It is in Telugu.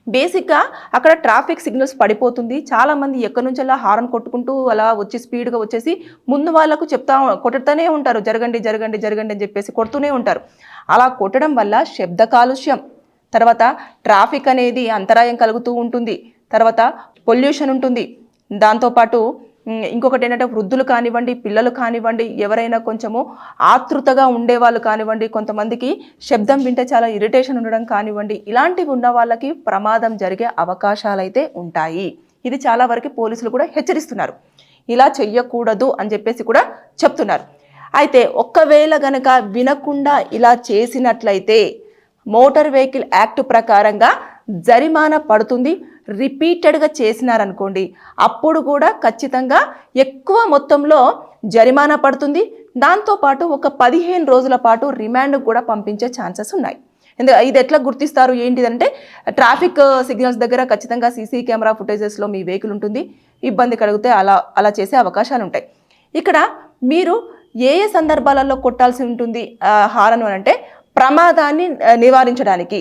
బేసిక్గా అక్కడ ట్రాఫిక్ సిగ్నల్స్ పడిపోతుంది. చాలామంది ఎక్కడి నుంచి అలా హారన్ కొట్టుకుంటూ అలా వచ్చి స్పీడ్గా వచ్చేసి ముందు వాళ్ళకు కొట్టుతూనే ఉంటారు, జరగండి జరగండి జరగండి అని చెప్పేసి కొడుతూనే ఉంటారు. అలా కొట్టడం వల్ల శబ్ద కాలుష్యం, తర్వాత ట్రాఫిక్ అనేది అంతరాయం కలుగుతూ ఉంటుంది, తర్వాత పొల్యూషన్ ఉంటుంది. దాంతోపాటు ఇంకొకటి ఏంటంటే వృద్ధులు కానివ్వండి, పిల్లలు కానివ్వండి, ఎవరైనా కొంచెము ఆతృతగా ఉండేవాళ్ళు కానివ్వండి, కొంతమందికి శబ్దం వింటే చాలా ఇరిటేషన్ ఉండడం కానివ్వండి, ఇలాంటివి ఉన్న వాళ్ళకి ప్రమాదం జరిగే అవకాశాలు అయితే ఉంటాయి. ఇది చాలా వరకు పోలీసులు కూడా హెచ్చరిస్తున్నారు, ఇలా చెయ్యకూడదు అని చెప్పేసి కూడా చెప్తున్నారు. అయితే ఒక్కవేళ గనక వినకుండా ఇలా చేసినట్లయితే మోటార్ వెహికల్ యాక్ట్ ప్రకారంగా జరిమానా పడుతుంది. రిపీటెడ్గా చేసినారనుకోండి అప్పుడు కూడా ఖచ్చితంగా ఎక్కువ మొత్తంలో జరిమానా పడుతుంది. దాంతోపాటు ఒక 15 రోజుల పాటు రిమాండ్ కూడా పంపించే ఛాన్సెస్ ఉన్నాయి. ఇది ఎట్లా గుర్తిస్తారు ఏంటిదంటే ట్రాఫిక్ సిగ్నల్స్ దగ్గర ఖచ్చితంగా సీసీ కెమెరా ఫుటేజెస్లో మీ వెహికల్ ఉంటుంది, ఇబ్బంది కలిగితే అలా చేసే అవకాశాలు ఉంటాయి. ఇక్కడ మీరు ఏ సందర్భాలలో కొట్టాల్సి ఉంటుంది హారన్ అంటే ప్రమాదాన్ని నివారించడానికి.